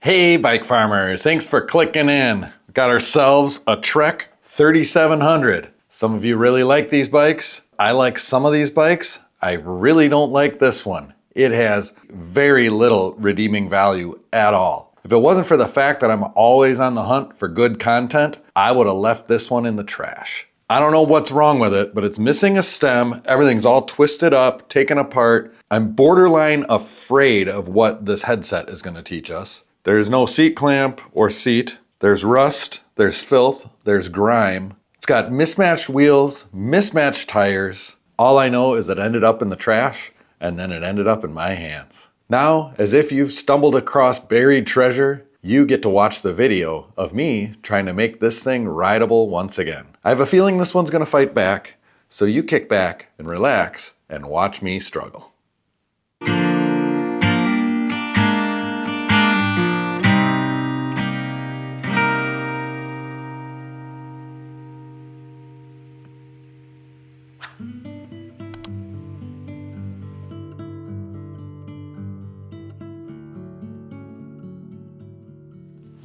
Hey bike farmers, thanks for clicking in. We got ourselves a Trek 3700. Some of you really like these bikes. I like some of these bikes. I really don't like this one. It has very little redeeming value at all. If it wasn't for the fact that I'm always on the hunt for good content, I would have left this one in the trash. I don't know what's wrong with it, but it's missing a stem. Everything's all twisted up, taken apart. I'm borderline afraid of what this headset is going to teach us. There's no seat clamp or seat. There's rust, there's filth, there's grime. It's got mismatched wheels, mismatched tires. All I know is it ended up in the trash, and then it ended up in my hands. Now, as if you've stumbled across buried treasure, you get to watch the video of me trying to make this thing rideable once again. I have a feeling this one's gonna fight back, so you kick back and relax and watch me struggle.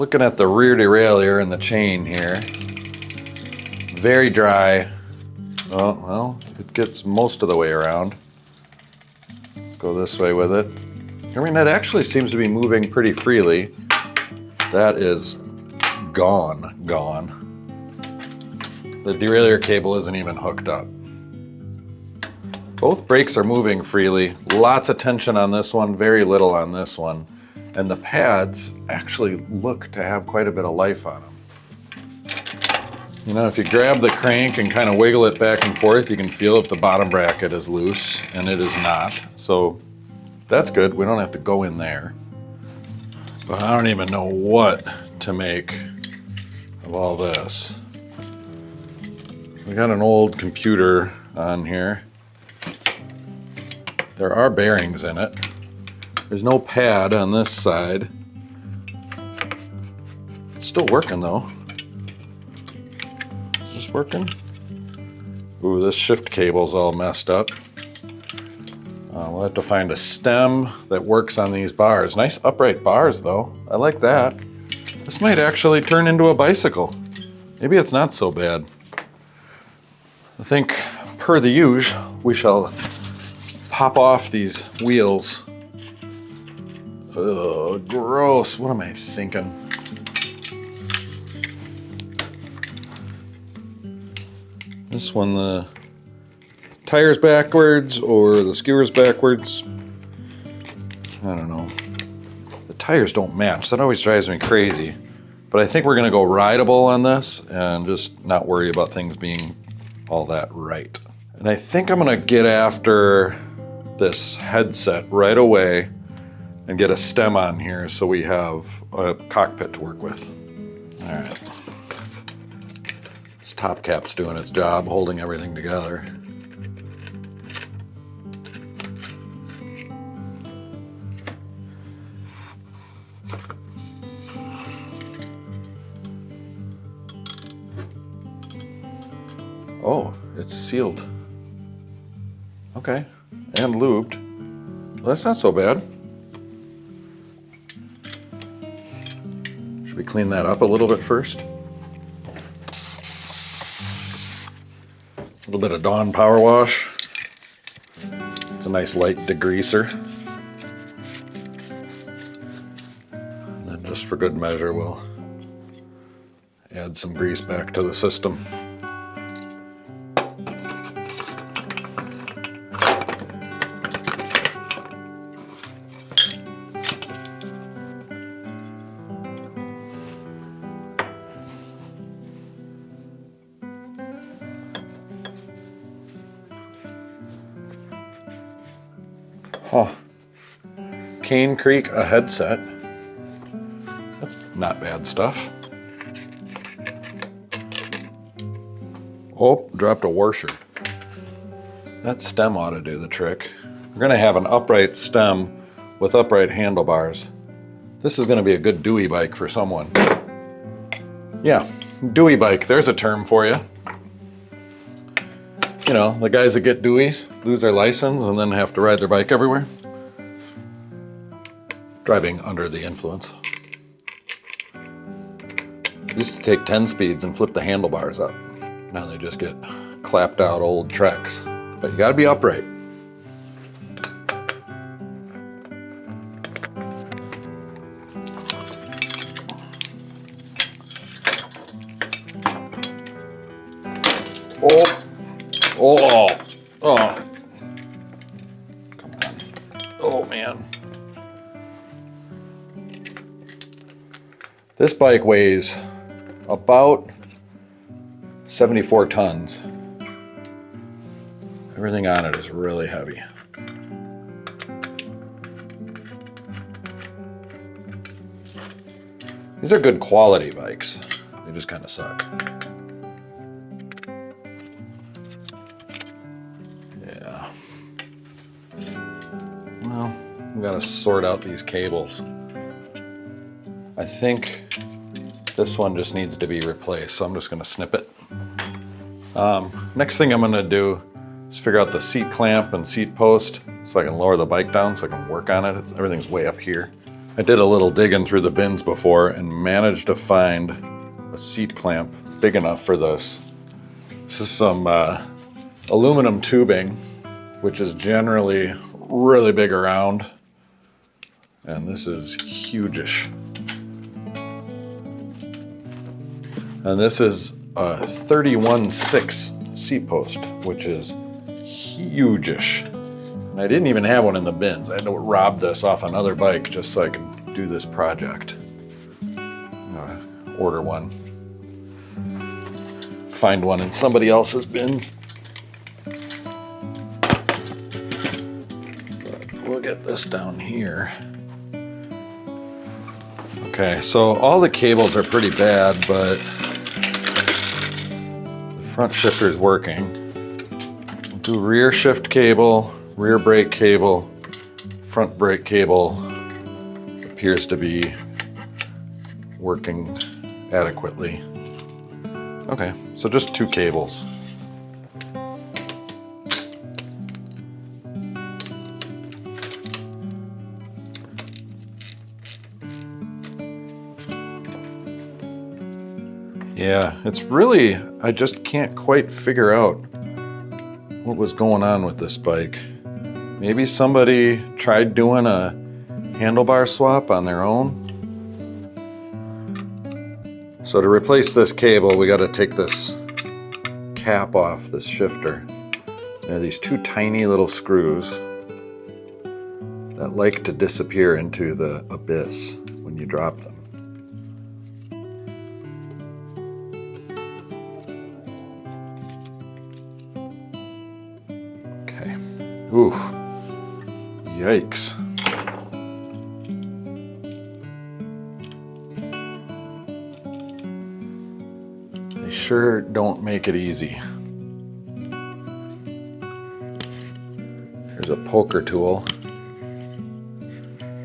Looking at the rear derailleur and the chain here, very dry. Oh, well, it gets most of the way around. Let's go this way with it. I mean, it actually seems to be moving pretty freely. That is gone. The derailleur cable isn't even hooked up. Both brakes are moving freely. Lots of tension on this one, very little on this one. And the pads actually look to have quite a bit of life on them. You know, if you grab the crank and kind of wiggle it back and forth, you can feel if the bottom bracket is loose, and it is not. So that's good. We don't have to go in there. But I don't even know what to make of all this. We got an old computer on here. There are bearings in it. There's no pad on this side. It's still working though. Is this working? Ooh, this shift cable's all messed up. We'll have to find a stem that works on these bars. Nice upright bars though. I like that. This might actually turn into a bicycle. Maybe it's not so bad. I think per the usual, we shall pop off these wheels. Ugh, gross. What am I thinking? This one, the tire's backwards or the skewer's backwards. I don't know. The tires don't match. That always drives me crazy. But I think we're gonna go rideable on this and just not worry about things being all that right. And I think I'm gonna get after this headset right away and get a stem on here so we have a cockpit to work with. All right. This top cap's doing its job, holding everything together. Oh, it's sealed. Okay, and lubed. Well, that's not so bad. We clean that up a little bit first. A little bit of Dawn Power Wash. It's a nice light degreaser. And then just for good measure, we'll add some grease back to the system. Oh, Cane Creek, a headset. That's not bad stuff. Oh, dropped a washer. That stem ought to do the trick. We're gonna have an upright stem with upright handlebars. This is gonna be a good Dewey bike for someone. Yeah, Dewey bike, there's a term for you. You know, the guys that get Deweys, lose their license and then have to ride their bike everywhere. Driving under the influence. Used to take 10 speeds and flip the handlebars up. Now they just get clapped out old Treks. But you gotta be upright. Oh, oh, oh. Come on. Oh man. This bike weighs about 74 tons. Everything on it is really heavy. These are good quality bikes. They just kind of suck. Yeah. Well, we gotta sort out these cables. I think this one just needs to be replaced, so I'm just gonna snip it. Next thing I'm gonna do is figure out the seat clamp and seat post so I can lower the bike down so I can work on it. Everything's way up here. I did a little digging through the bins before and managed to find a seat clamp big enough for this. This is some aluminum tubing, which is generally really big around, and this is huge-ish. And this is a 31/6 seat post, which is huge-ish. And I didn't even have one in the bins. I had to rob this off another bike just so I could do this project. Order one. Find one in somebody else's bins. But we'll get this down here. Okay, so all the cables are pretty bad, but front shifter is working. We'll do rear shift cable, rear brake cable, front brake cable appears to be working adequately. Okay, so just 2 cables. Yeah, it's really, I just can't quite figure out what was going on with this bike. Maybe somebody tried doing a handlebar swap on their own. So to replace this cable, we got to take this cap off this shifter. There are these 2 tiny little screws that like to disappear into the abyss when you drop them. Ooh, yikes. They sure don't make it easy. Here's a poker tool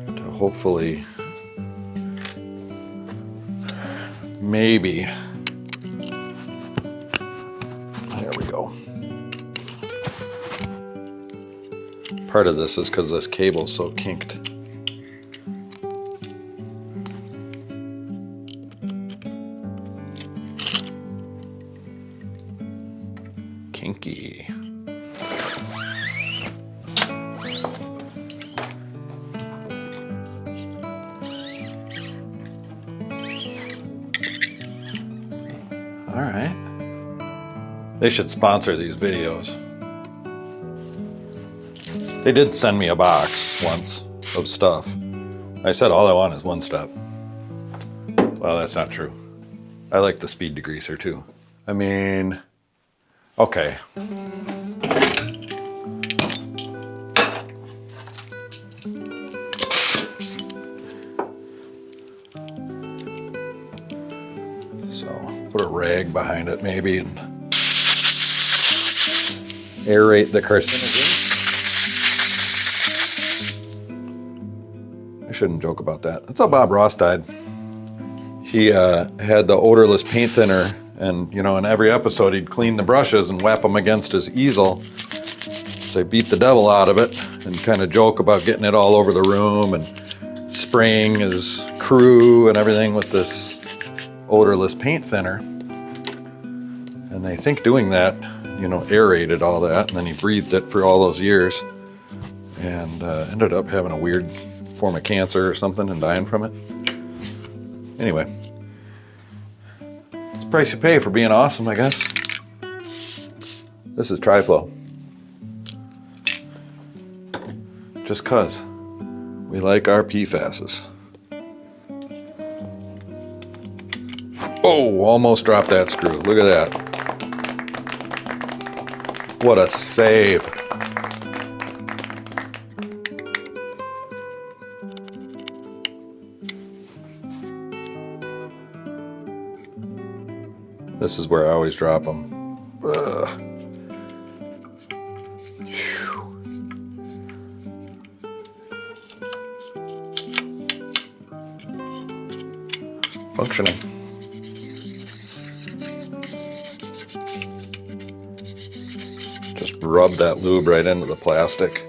to hopefully, maybe, there we go. Part of this is because this cable's so kinked. Kinky. All right. They should sponsor these videos. They did send me a box once of stuff. I said all I want is 1 step. Well, that's not true. I like the speed degreaser too. I mean, okay. So put a rag behind it maybe and aerate the carcinogen. I shouldn't joke about that. That's how Bob Ross died. He had the odorless paint thinner, and you know, in every episode he'd clean the brushes and whap them against his easel. So he beat the devil out of it and kind of joke about getting it all over the room and spraying his crew and everything with this odorless paint thinner. And I think doing that, you know, aerated all that, and then he breathed it for all those years, and ended up having a weird form of cancer or something and dying from it. Anyway, it's the price you pay for being awesome, I guess. This is Tri-Flow. Just 'cause we like our PFASs. Oh, almost dropped that screw. Look at that. What a save. This is where I always drop them. Functioning. Just rub that lube right into the plastic.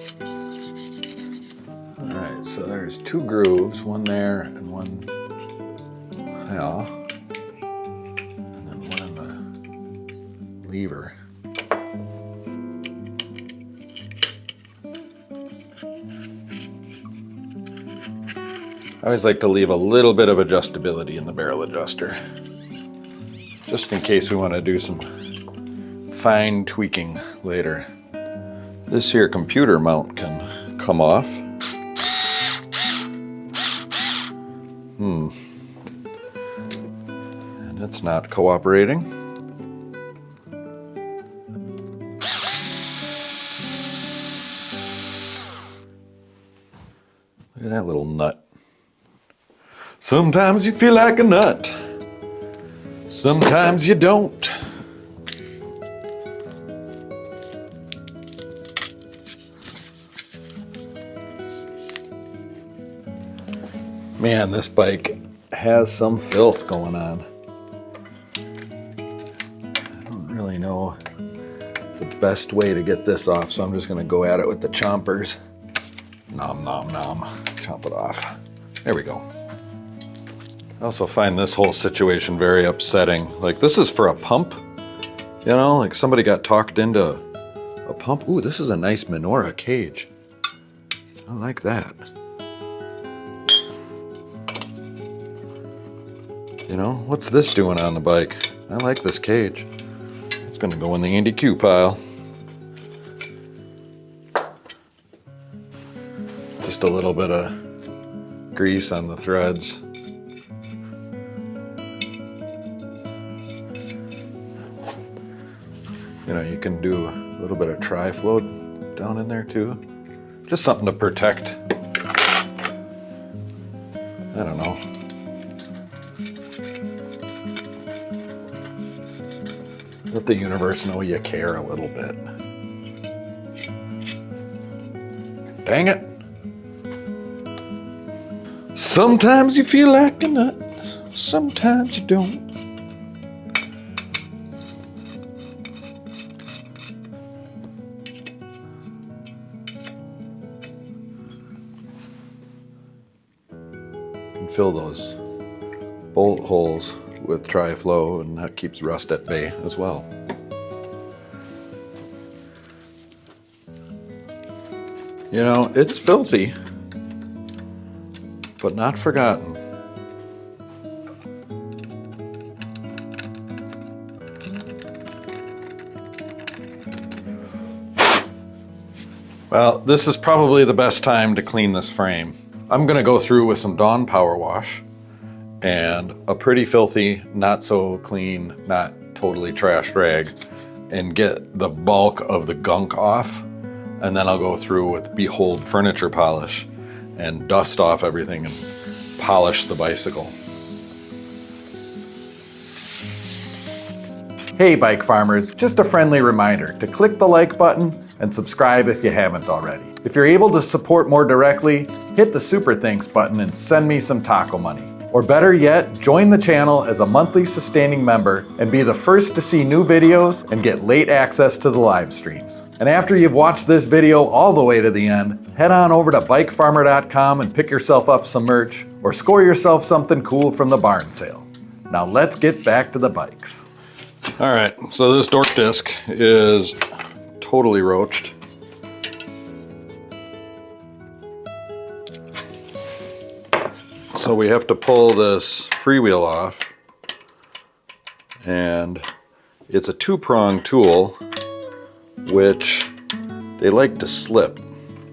All right, so there's 2 grooves, one there and one, yeah, and then one in the lever. I always like to leave a little bit of adjustability in the barrel adjuster, just in case we want to do some fine tweaking later. This here computer mount can come off. And it's not cooperating. Look at that little nut. Sometimes you feel like a nut. Sometimes you don't. Man, this bike has some filth going on. I don't really know the best way to get this off, so I'm just gonna go at it with the chompers. Nom, nom, nom. Chomp it off. There we go. I also find this whole situation very upsetting. Like, this is for a pump, you know, like somebody got talked into a pump. Ooh, this is a nice menorah cage. I like that. You know, what's this doing on the bike? I like this cage. It's gonna go in the Andy Q pile. Just a little bit of grease on the threads. You know, you can do a little bit of Tri-Flow down in there too. Just something to protect. I don't know. Let the universe know you care a little bit. Dang it. Sometimes you feel like a nut, sometimes you don't. Fill those bolt holes with Tri-Flow, and that keeps rust at bay as well. You know, it's filthy, but not forgotten. Well, this is probably the best time to clean this frame. I'm gonna go through with some Dawn Power Wash and a pretty filthy, not so clean, not totally trashed rag, and get the bulk of the gunk off. And then I'll go through with Behold Furniture Polish and dust off everything and polish the bicycle. Hey bike farmers, just a friendly reminder to click the like button and subscribe if you haven't already. If you're able to support more directly, hit the super thanks button and send me some taco money. Or better yet, join the channel as a monthly sustaining member and be the first to see new videos and get late access to the live streams. And after you've watched this video all the way to the end, head on over to bikefarmer.com and pick yourself up some merch or score yourself something cool from the barn sale. Now let's get back to the bikes. All right, so this dork disc is totally roached. So we have to pull this freewheel off, and it's a two-prong tool, which they like to slip.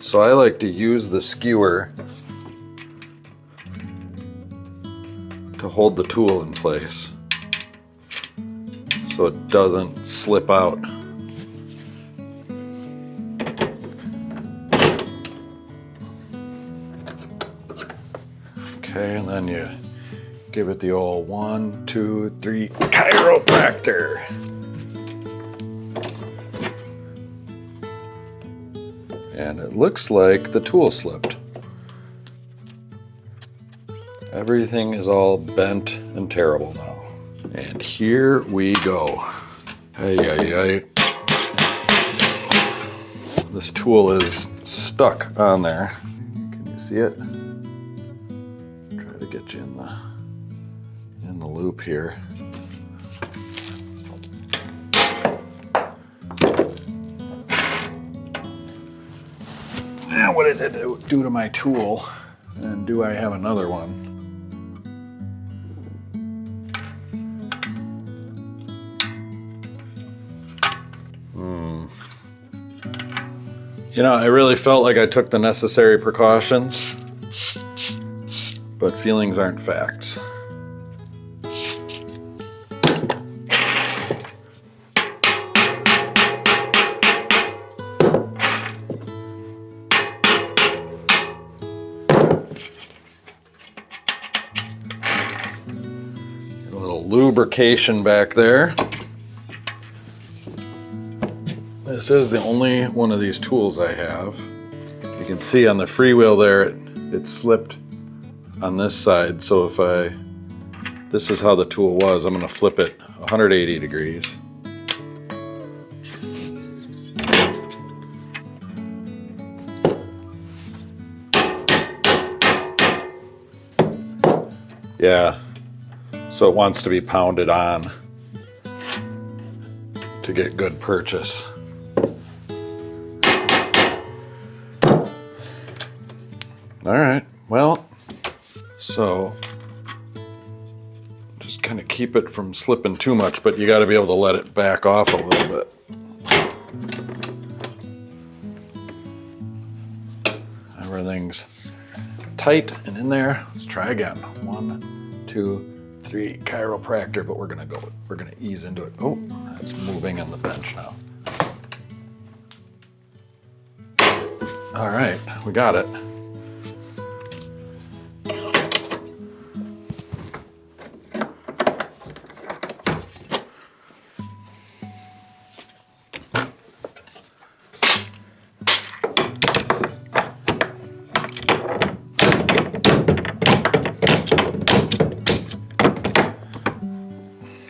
So I like to use the skewer to hold the tool in place so it doesn't slip out. Okay, and then you give it the old 1, 2, 3 chiropractor. And it looks like the tool slipped. Everything is all bent and terrible now. And here we go. Hey, hey, hey. This tool is stuck on there. Can you see it? Try to get you in the loop here. Now what did it do to my tool? And do I have another one? You know, I really felt like I took the necessary precautions, but feelings aren't facts. Get a little lubrication back there. This is the only one of these tools I have. You can see on the freewheel there, it slipped on this side. So this is how the tool was. I'm gonna flip it 180 degrees. Yeah, so it wants to be pounded on to get good purchase. All right, well, so just kind of keep it from slipping too much, but you got to be able to let it back off a little bit. Everything's tight and in there. Let's try again. 1, 2, 3, chiropractor, but we're gonna ease into it. Oh, that's moving on the bench now. All right, we got it.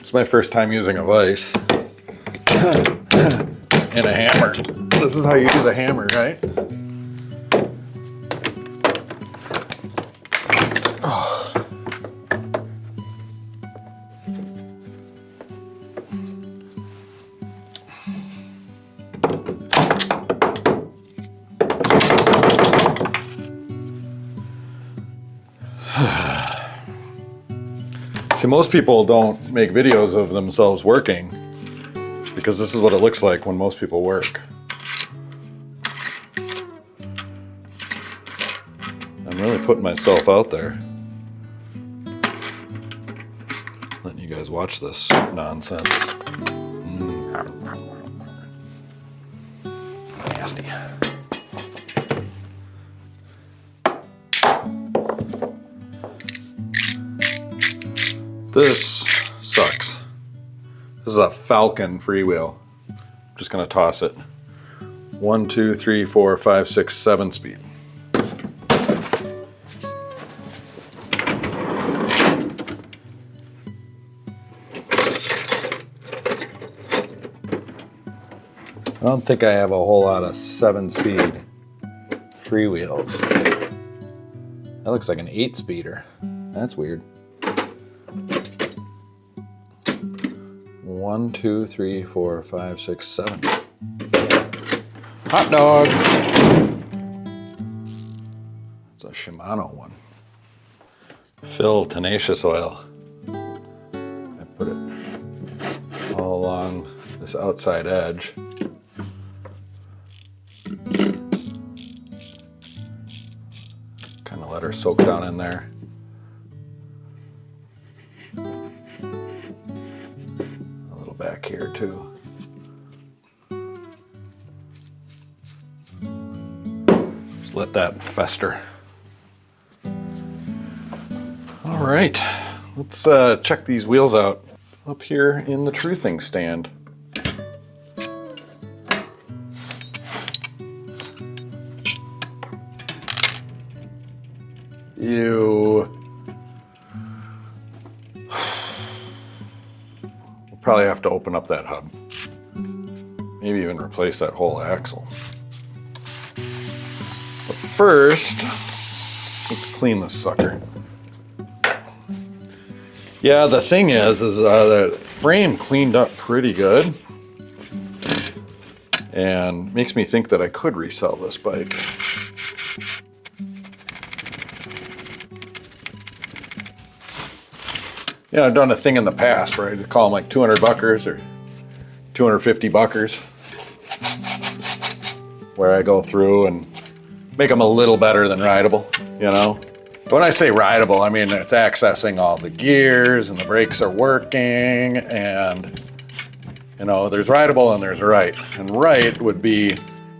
It's my first time using a vise and a hammer. This is how you use a hammer, right? Oh. See, most people don't make videos of themselves working because this is what it looks like when most people work. I'm really putting myself out there, letting you guys watch this nonsense. Nasty. This sucks. This is a Falcon freewheel. I'm just gonna toss it. 1, 2, 3, 4, 5, 6, 7 speed. I don't think I have a whole lot of 7-speed freewheels. That looks like an 8-speeder. That's weird. 1, 2, 3, 4, 5, 6, 7. Hot dog. It's a Shimano one. Fill tenacious oil. I put it all along this outside edge. Kind of let her soak down in there. A little back here too. Just let that fester. All right, let's check these wheels out up here in the truthing stand. Ew. We'll probably have to open up that hub. Maybe even replace that whole axle. But first, let's clean this sucker. Yeah, the thing is the frame cleaned up pretty good. And makes me think that I could resell this bike. You know, I've done a thing in the past where I call them like 200 buckers or 250 buckers, where I go through and make them a little better than rideable, you know? When I say rideable, I mean it's accessing all the gears and the brakes are working, and you know, there's rideable and there's right. And right would be,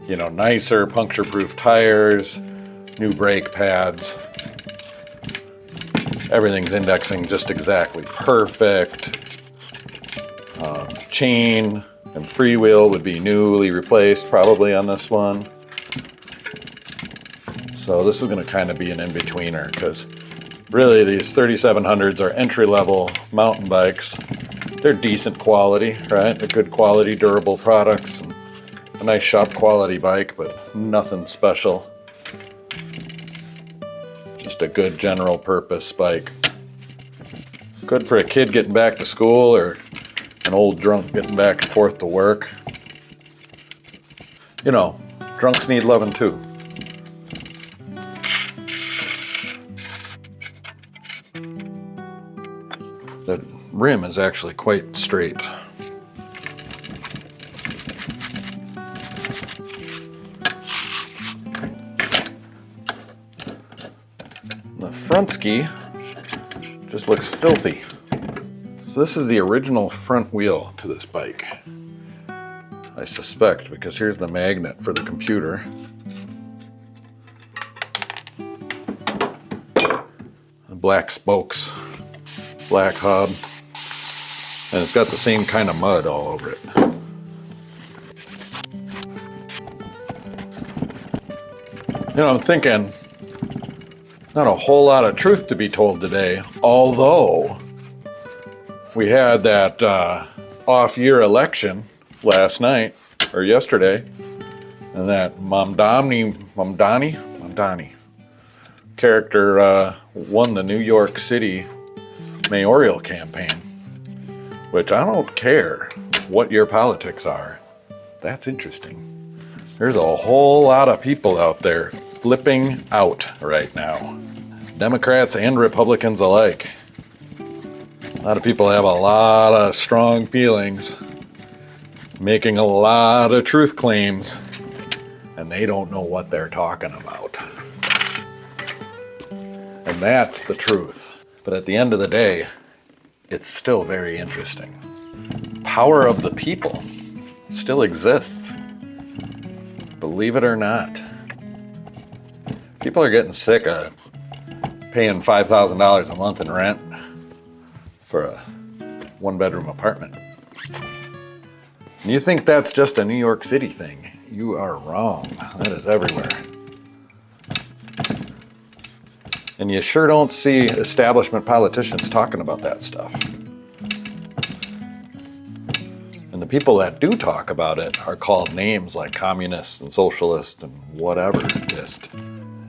you know, nicer puncture-proof tires, new brake pads. Everything's indexing just exactly perfect. Chain and freewheel would be newly replaced probably on this one. So this is going to kind of be an in-betweener, because really these 3700s are entry-level mountain bikes. They're decent quality, right? They're good quality, durable products. A nice shop quality bike, but nothing special. Just a good general purpose bike. Good for a kid getting back to school or an old drunk getting back and forth to work. You know, drunks need loving too. The rim is actually quite straight. The front ski just looks filthy. So this is the original front wheel to this bike, I suspect, because here's the magnet for the computer. The black spokes, black hub, and it's got the same kind of mud all over it. You know, I'm thinking, not a whole lot of truth to be told today, although we had that off-year election last night, or yesterday, and that Mamdani character won the New York City mayoral campaign, which I don't care what your politics are. That's interesting. There's a whole lot of people out there flipping out right now. Democrats and Republicans alike. A lot of people have a lot of strong feelings, making a lot of truth claims, and they don't know what they're talking about. And that's the truth. But at the end of the day, it's still very interesting. Power of the people still exists. Believe it or not. People are getting sick of paying $5,000 a month in rent for a one-bedroom apartment. And you think that's just a New York City thing? You are wrong. That is everywhere. And you sure don't see establishment politicians talking about that stuff. And the people that do talk about it are called names like communists and socialists and whatever.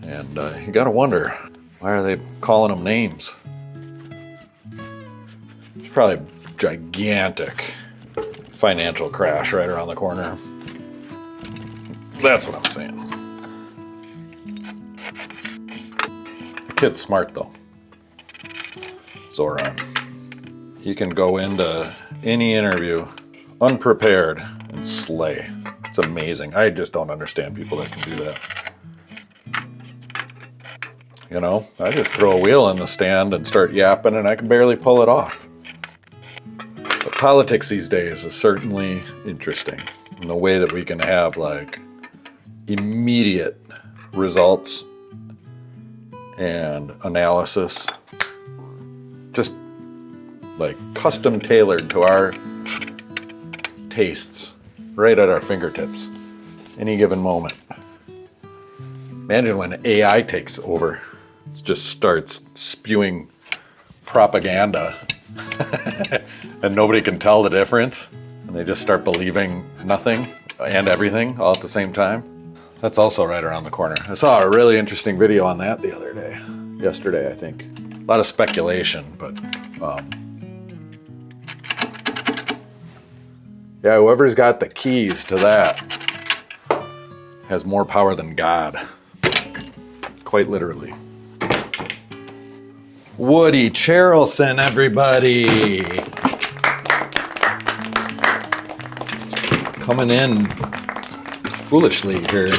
And you gotta wonder, why are they calling them names? It's probably gigantic financial crash right around the corner. That's what I'm saying. The kid's smart though. Zoran. He can go into any interview unprepared and slay. It's amazing. I just don't understand people that can do that. You know, I just throw a wheel in the stand and start yapping and I can barely pull it off. But politics these days is certainly interesting in the way that we can have like immediate results and analysis, just like custom tailored to our tastes, right at our fingertips, any given moment. Imagine when AI takes over, it just starts spewing propaganda and nobody can tell the difference, and they just start believing nothing and everything all at the same time. That's also right around the corner. I saw a really interesting video on that the other day, yesterday I think. A lot of speculation, but yeah, whoever's got the keys to that has more power than God. Quite literally. Woody Charleston, everybody! Coming in foolishly here.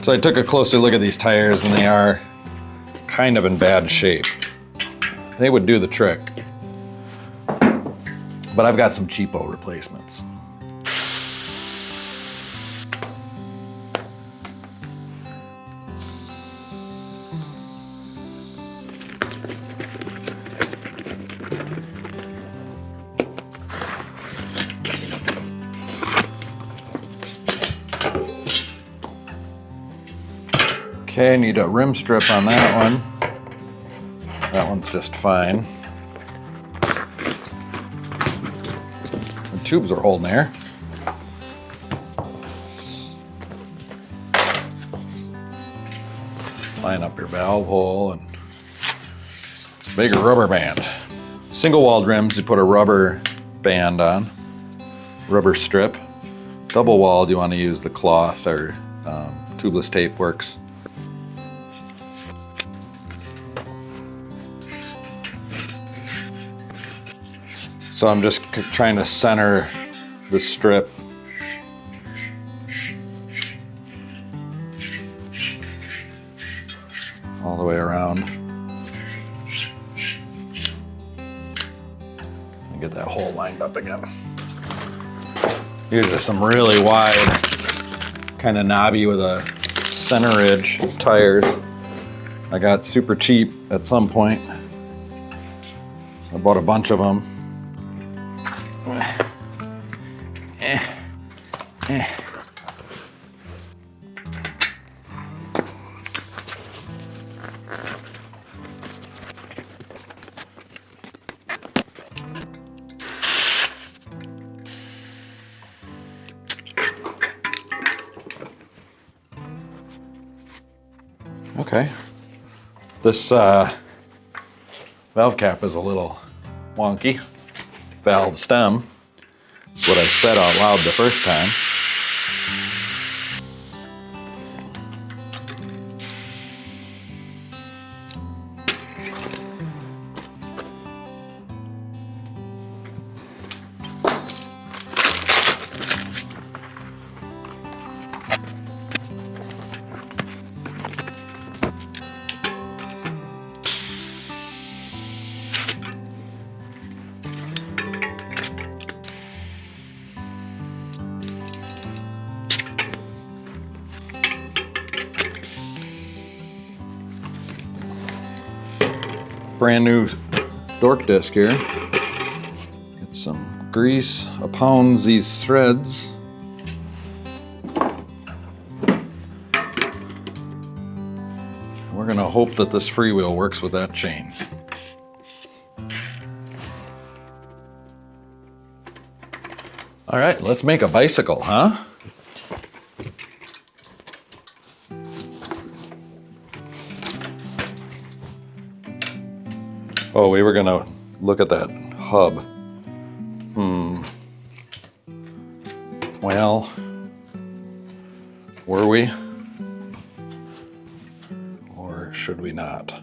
So I took a closer look at these tires and they are kind of in bad shape. They would do the trick. But I've got some cheapo replacements. Okay, I need a rim strip on that one. That one's just fine. The tubes are holding there. Line up your valve hole and it's a bigger rubber band. Single walled rims, you put a rubber band on, rubber strip. Double walled, you want to use the cloth or tubeless tape works. So I'm just trying to center the strip. All the way around. And get that hole lined up again. These are some really wide, kind of knobby with a center ridge tires. I got super cheap at some point. So I bought a bunch of them. Okay, this valve cap is a little wonky. Valve stem, that's what I said out loud the first time. Brand new dork disc here. Get some grease, pounds these threads. We're gonna hope that this freewheel works with that chain. All right, let's make a bicycle, huh? Oh, we were gonna look at that hub. Well, were we? Or should we not?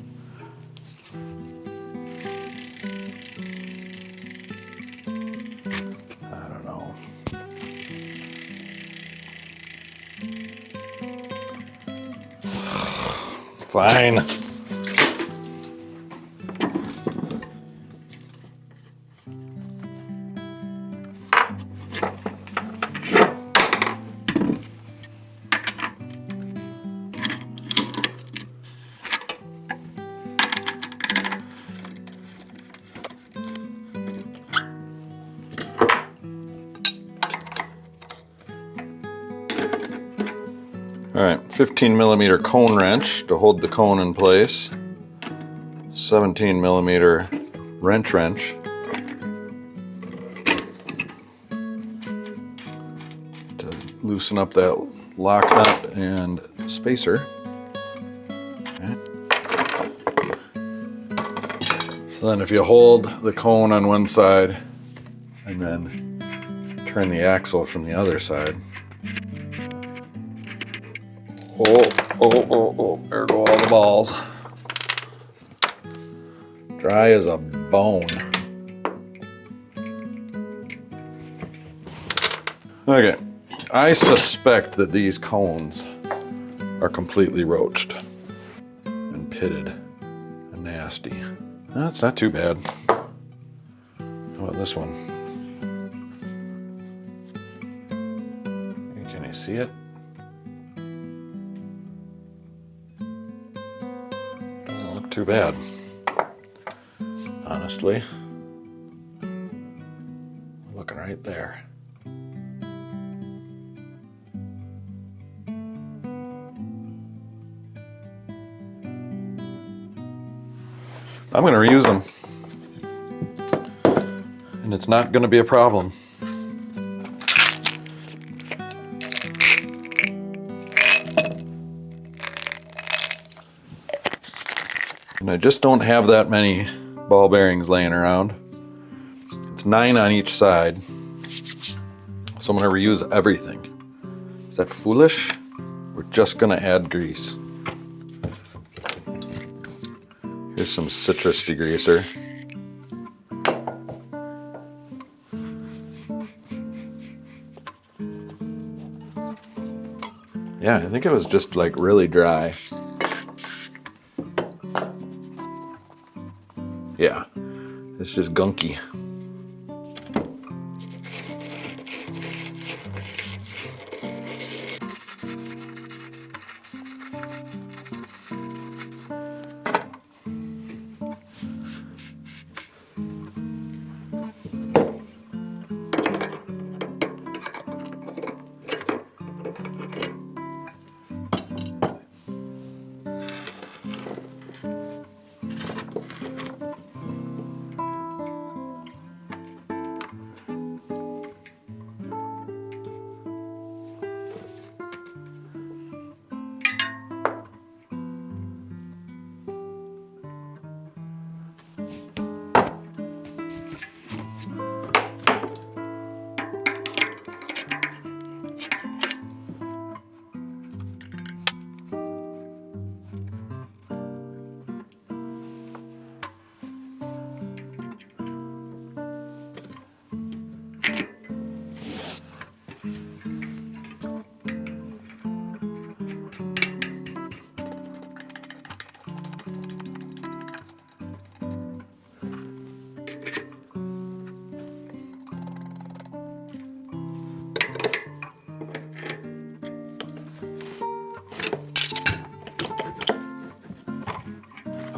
I don't know. Fine. All right, 15 millimeter cone wrench to hold the cone in place. 17 millimeter wrench to loosen up that lock nut and spacer. Okay. So then if you hold the cone on one side and then turn the axle from the other side. Oh, there go all the balls. Dry as a bone. Okay, I suspect that these cones are completely roached and pitted and nasty. That's not too bad. How about this one? Can you see it? Doesn't look too bad, honestly. Looking right there. I'm going to reuse them, and it's not going to be a problem. And I just don't have that many ball bearings laying around. It's 9 on each side, so I'm going to reuse everything. Is that foolish? We're just going to add grease. Here's some citrus degreaser. Yeah, I think it was just like really dry. Yeah, it's just gunky.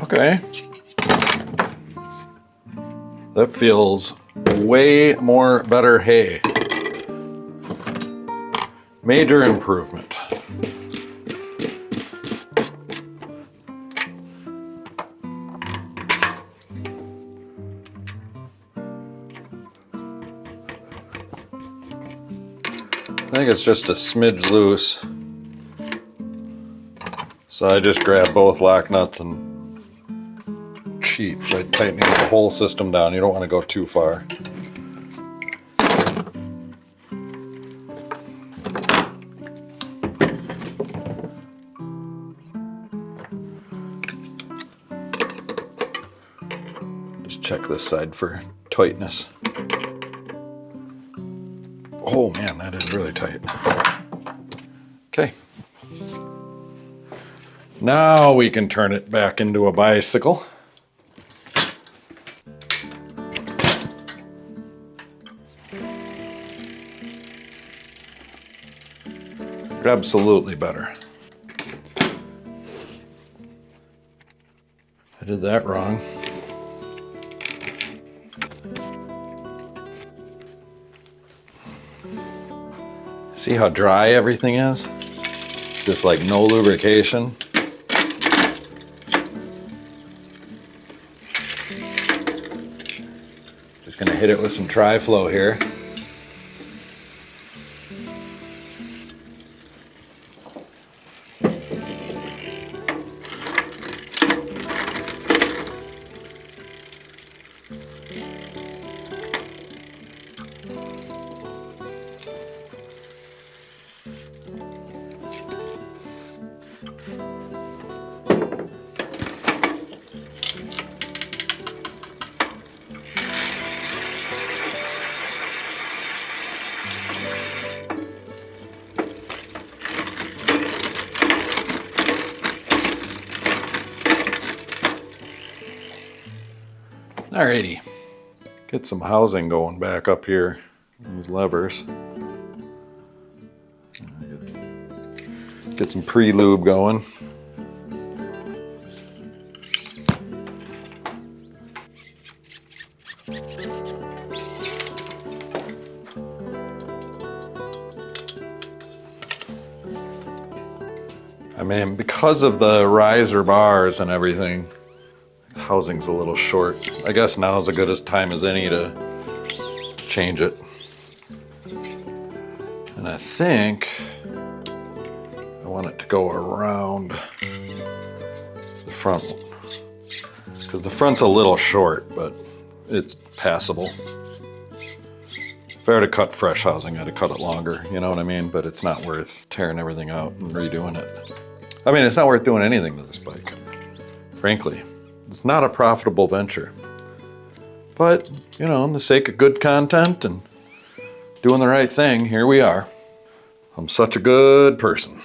Okay. That feels way more better hay. Major improvement. I think it's just a smidge loose. So I just grab both lock nuts and sheet by tightening the whole system down. You don't want to go too far. Just check this side for tightness. Oh man, that is really tight. Okay. Now we can turn it back into a bicycle. Absolutely better. I did that wrong. See how dry everything is? Just like no lubrication. Just gonna hit it with some tri-flow here. Alrighty, get some housing going back up here, these levers. Get some pre-lube going. I mean, because of the riser bars and everything, housing's a little short. I guess now is as good a time as any to change it. And I think I want it to go around the front, because the front's a little short, but it's passable. If I were to cut fresh housing, I'd have cut it longer, you know what I mean? But it's not worth tearing everything out and redoing it. I mean, it's not worth doing anything to this bike, frankly. It's not a profitable venture. But, you know, in the sake of good content and doing the right thing, here we are. I'm such a good person.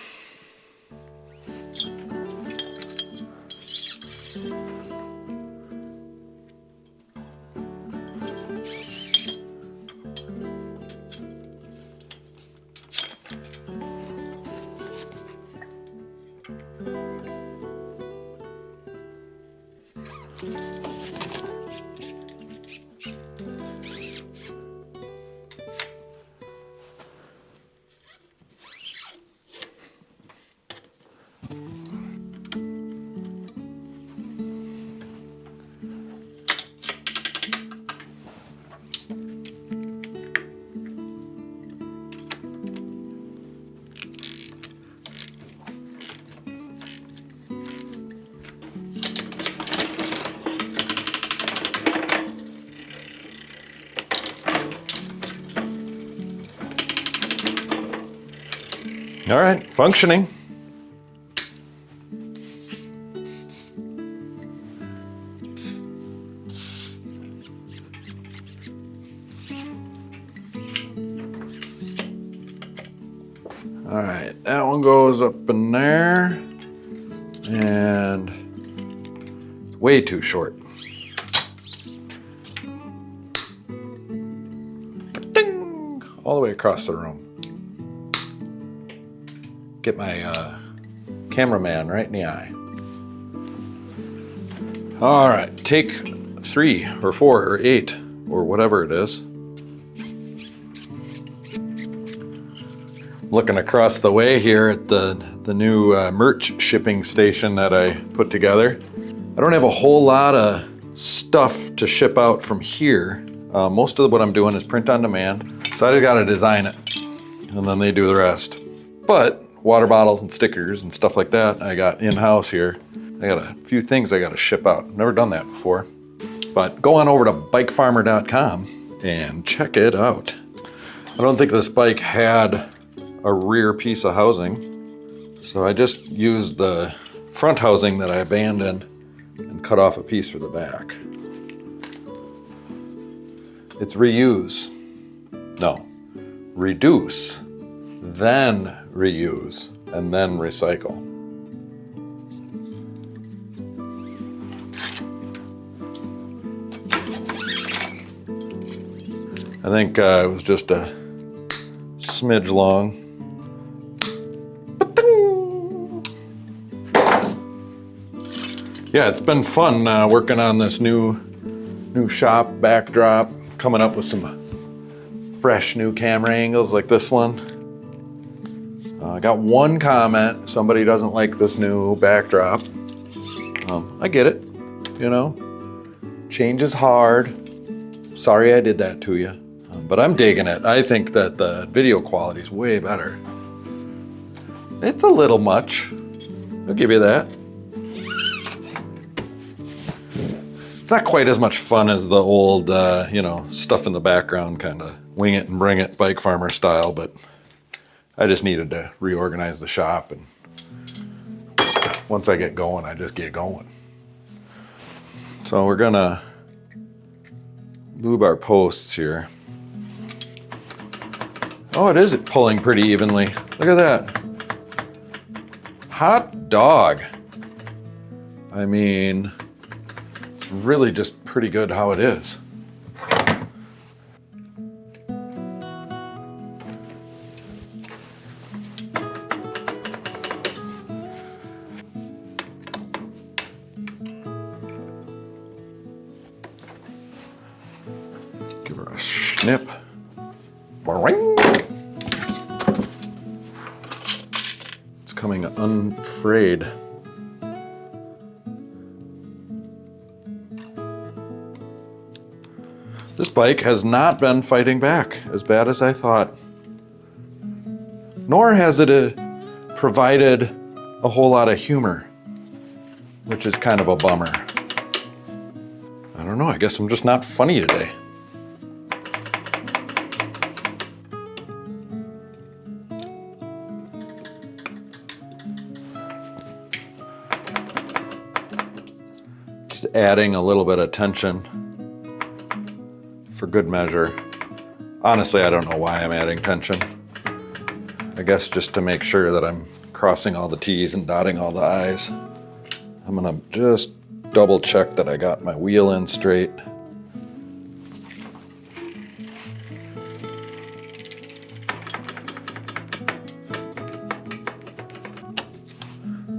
All right, functioning. All right, that one goes up in there, and it's way too short. Ding! All the way across the room. Get my cameraman right in the eye. All right, take 3 or 4 or 8 or whatever it is. Looking across the way here at the new merch shipping station that I put together. I don't have a whole lot of stuff to ship out from here. Most of what I'm doing is print on demand, so I just got to design it, and then they do the rest. But water bottles and stickers and stuff like that I got in-house here. I got a few things I got to ship out. Never done that before. But go on over to bikefarmer.com and check it out. I don't think this bike had a rear piece of housing, so I just used the front housing that I abandoned and cut off a piece for the back. It's reuse. No, reduce, then reuse, and then recycle. I think it was just a smidge long. Yeah, it's been fun working on this new shop backdrop, coming up with some fresh new camera angles like this one. I got one comment, somebody doesn't like this new backdrop. I get it, you know, change is hard. Sorry I did that to you, but I'm digging it. I think that the video quality is way better. It's a little much, I'll give you that. It's not quite as much fun as the old, you know, stuff in the background, kind of wing it and bring it, Bike Farmer style, but I just needed to reorganize the shop, and once I get going, I just get going. So we're gonna lube our posts here. Oh, it is pulling pretty evenly. Look at that. Hot dog. I mean, it's really just pretty good how it is. Give her a snip. Boing. It's coming unfrayed. This bike has not been fighting back as bad as I thought. Nor has it provided a whole lot of humor, which is kind of a bummer. I don't know, I guess I'm just not funny today. Just adding a little bit of tension for good measure. Honestly, I don't know why I'm adding tension. I guess just to make sure that I'm crossing all the T's and dotting all the I's. I'm gonna just double check that I got my wheel in straight.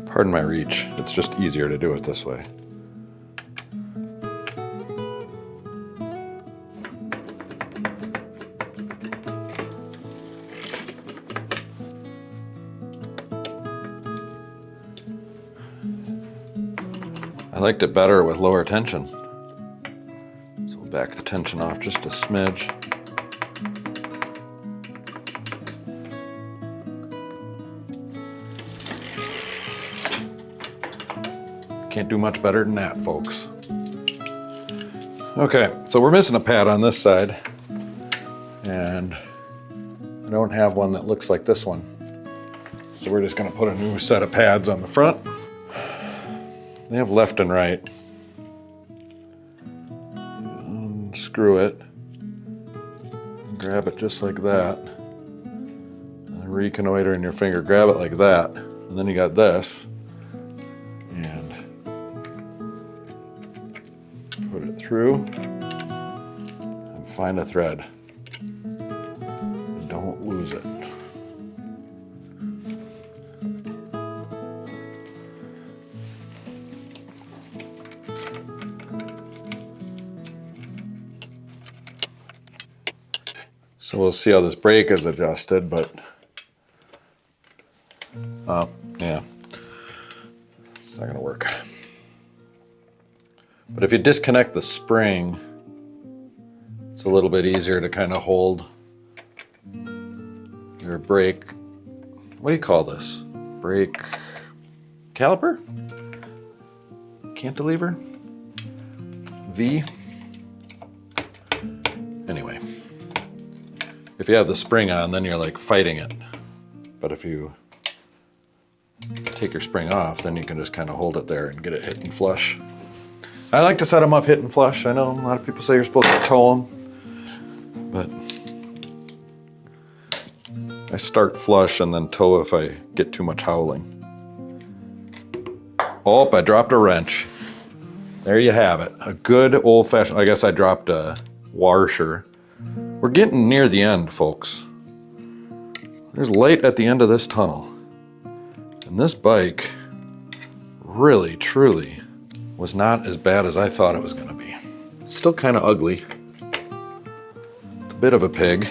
Pardon my reach, it's just easier to do it this way. I liked it better with lower tension. So we'll back the tension off just a smidge. Can't do much better than that, folks. Okay, so we're missing a pad on this side, and I don't have one that looks like this one. So we're just gonna put a new set of pads on the front. They have left and right. Unscrew it. Grab it just like that. And reconnoiter in your finger, grab it like that. And then you got this. And put it through and find a thread. And don't lose it. So we'll see how this brake is adjusted, but yeah, it's not gonna work. But if you disconnect the spring, it's a little bit easier to kind of hold your brake. What do you call this? Brake caliper? cantilever? V? Anyway, if you have the spring on, then you're like fighting it. But if you take your spring off, then you can just kind of hold it there and get it hitting flush. I like to set them up hitting flush. I know a lot of people say you're supposed to tow them, but I start flush and then tow if I get too much howling. Oh, I dropped a wrench. There you have it. A good old-fashioned, I guess I dropped a washer. We're getting near the end, folks. There's light at the end of this tunnel. And this bike really, truly was not as bad as I thought it was going to be. It's still kind of ugly. It's a bit of a pig.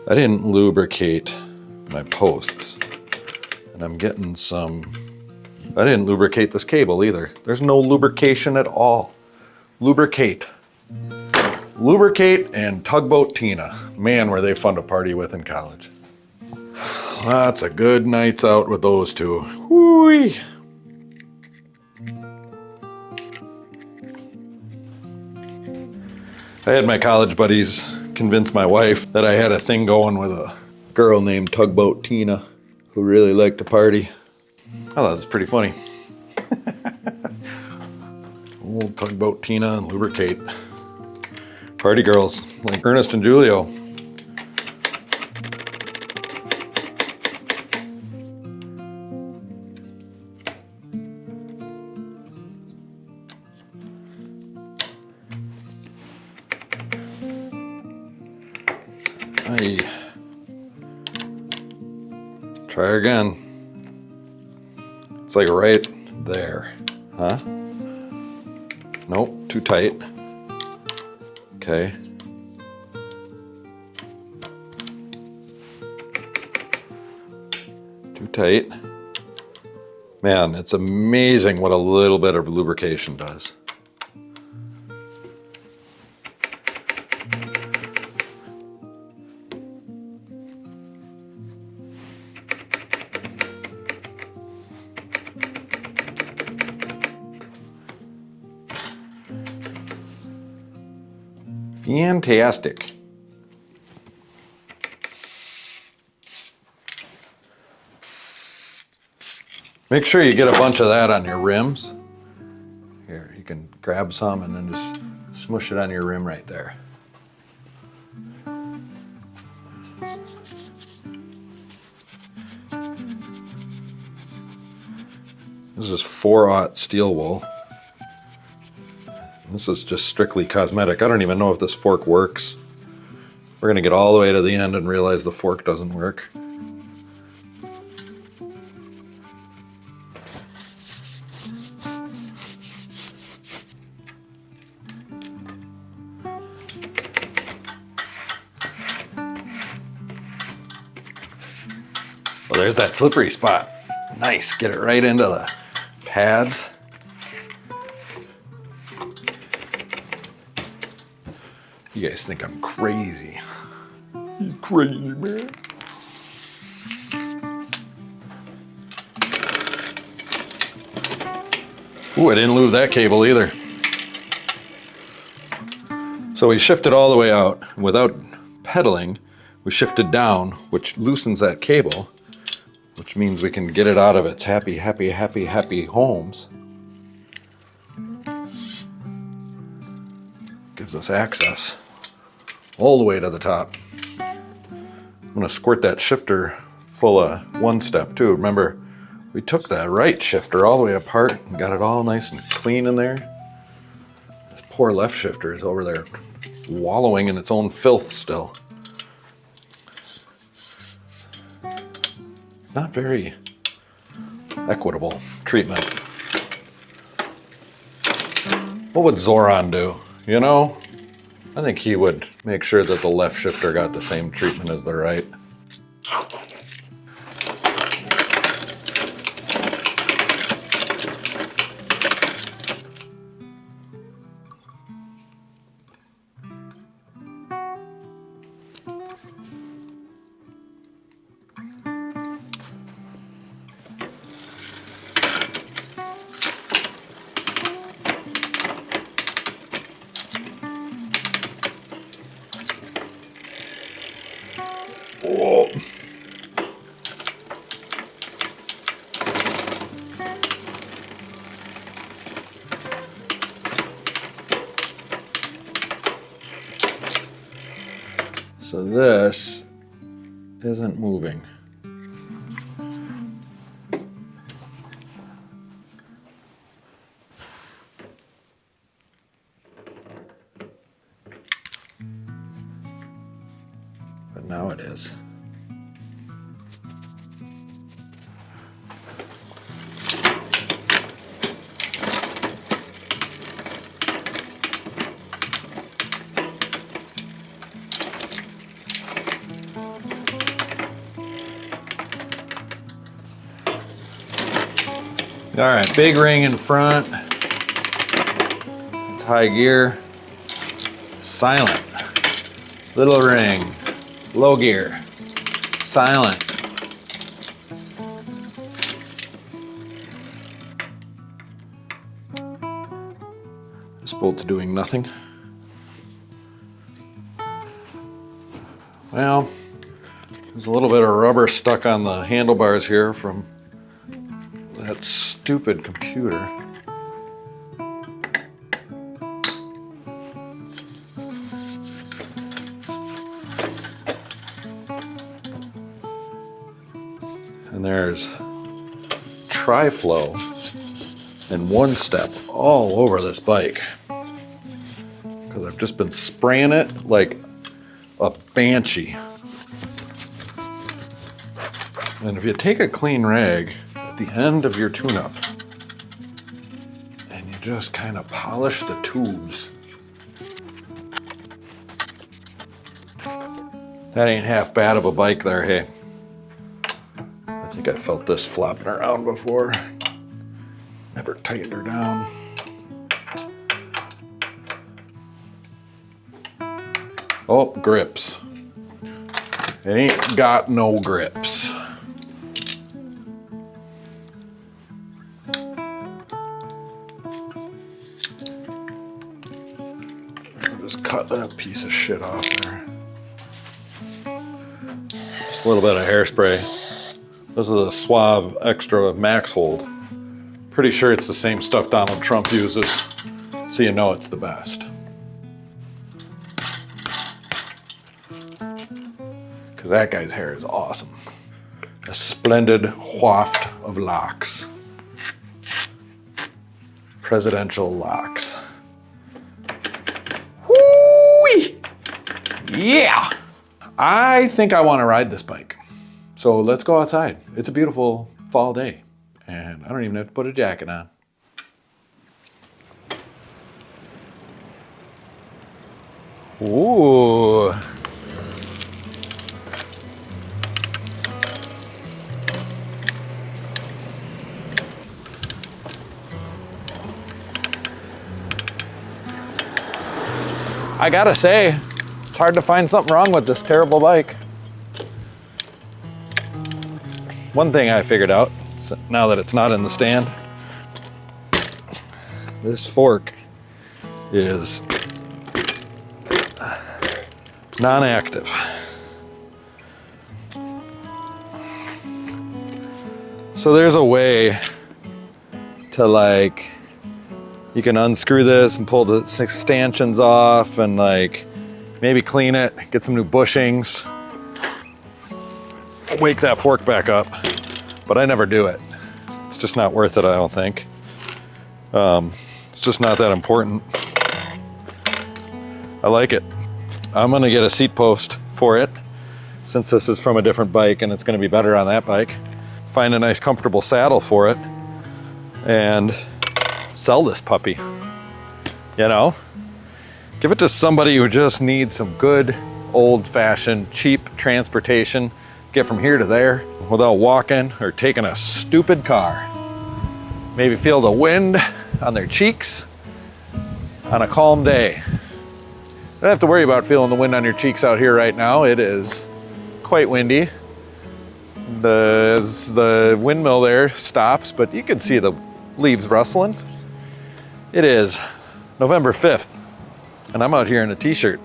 I didn't lubricate my posts. And I'm getting some... I didn't lubricate this cable either. There's no lubrication at all. Lubricate. Lubricate and Tugboat Tina. Man, were they fun to party with in college. Lots of good nights out with those two. Whoo-wee. I had my college buddies convince my wife that I had a thing going with a girl named Tugboat Tina who really liked to party. I thought it was pretty funny. Old Tugboat Tina and Lubricate. Party girls like Ernest and Julio. Try again. It's like right there. Huh? Nope, too tight. Okay. Too tight. Man, it's amazing what a little bit of lubrication does. Fantastic. Make sure you get a bunch of that on your rims. Here, you can grab some and then just smush it on your rim right there. This is 4/0 steel wool. This is just strictly cosmetic. I don't even know if this fork works. We're gonna get all the way to the end and realize the fork doesn't work. Well, there's that slippery spot. Nice, get it right into the pads. You guys think I'm crazy. You're crazy, man. Ooh, I didn't lose that cable either. So we shifted all the way out. Without pedaling, we shifted down, which loosens that cable, which means we can get it out of its happy, happy, happy, happy homes. Gives us access all the way to the top. I'm gonna squirt that shifter full of one step too. Remember, we took that right shifter all the way apart and got it all nice and clean in there. This poor left shifter is over there wallowing in its own filth still. Not very equitable treatment. What would Zoran do? You know? I think he would make sure that the left shifter got the same treatment as the right. So this isn't moving. But now it is. All right, big ring in front. It's high gear. Silent. Little ring. Low gear. Silent. This bolt's doing nothing. Well, there's a little bit of rubber stuck on the handlebars here from that stupid computer. And there's tri-flow and one step all over this bike. Because I've just been spraying it like a banshee. And if you take a clean rag at the end of your tune-up and you just kind of polish the tubes, that ain't half bad of a bike there, hey. I think I felt this flopping around before. Never tightened her down. Oh, grips. It ain't got no grips. Cut that piece of shit off there. Just a little bit of hairspray. This is a Suave Extra Max Hold. Pretty sure it's the same stuff Donald Trump uses, so you know it's the best. Because that guy's hair is awesome. A splendid waft of locks. Presidential locks. Yeah! I think I want to ride this bike. So let's go outside. It's a beautiful fall day. And I don't even have to put a jacket on. Ooh. I gotta say, it's hard to find something wrong with this terrible bike. One thing I figured out, now that it's not in the stand, this fork is non-active. So there's a way to, like, you can unscrew this and pull the stanchions off and, like, maybe clean it, get some new bushings, wake that fork back up, but I never do it. It's just not worth it, I don't think. It's just not that important. I like it. I'm gonna get a seat post for it, since this is from a different bike and it's gonna be better on that bike. Find a nice comfortable saddle for it and sell this puppy, you know? Give it to somebody who just needs some good, old-fashioned, cheap transportation. Get from here to there without walking or taking a stupid car. Maybe feel the wind on their cheeks on a calm day. Don't have to worry about feeling the wind on your cheeks out here right now. It is quite windy. The windmill there stops, but you can see the leaves rustling. It is November 5th, and I'm out here in a t-shirt.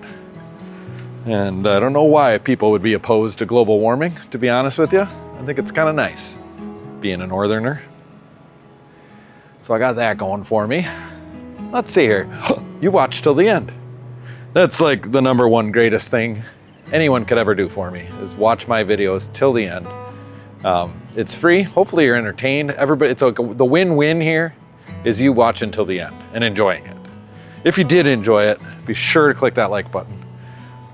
And I don't know why people would be opposed to global warming, to be honest with you. I think it's kind of nice being a northerner. So I got that going for me. Let's see here. You watch till the end. That's like the #1 greatest thing anyone could ever do for me is watch my videos till the end. It's free. Hopefully you're entertained. Everybody, it's like the win-win here is you watching till the end and enjoying it. If you did enjoy it, be sure to click that like button.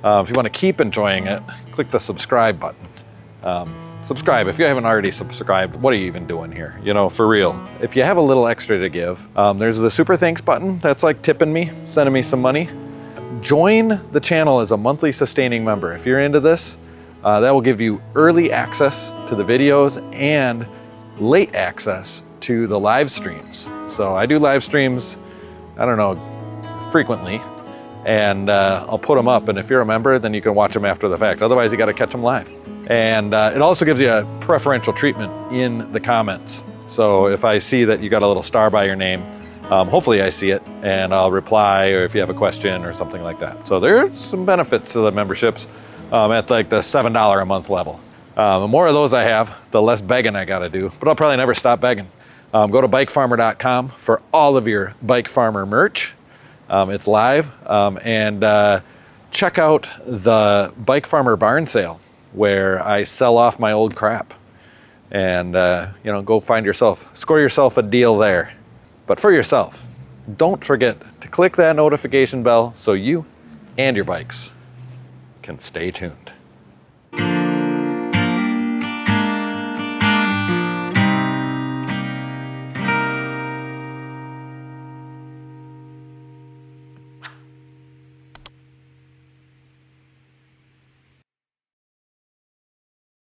If you want to keep enjoying it, click the subscribe button. Subscribe. If you haven't already subscribed, what are you even doing here? You know, for real. If you have a little extra to give, there's the super thanks button. That's like tipping me, sending me some money. Join the channel as a monthly sustaining member. If you're into this, that will give you early access to the videos and late access to the live streams. So I do live streams, I don't know, frequently, and I'll put them up, and if you're a member, then you can watch them after the fact. Otherwise, you got to catch them live. And it also gives you a preferential treatment in the comments. So if I see that you got a little star by your name, hopefully I see it and I'll reply, or if you have a question or something like that. So there's some benefits to the memberships at like the $7 a month level. The more of those I have, the less begging I got to do, but I'll probably never stop begging. Go to bikefarmer.com for all of your Bike Farmer merch. It's live, and check out the Bike Farmer barn sale where I sell off my old crap, and you know, go score yourself a deal there. But for yourself, don't forget to click that notification bell so you and your bikes can stay tuned.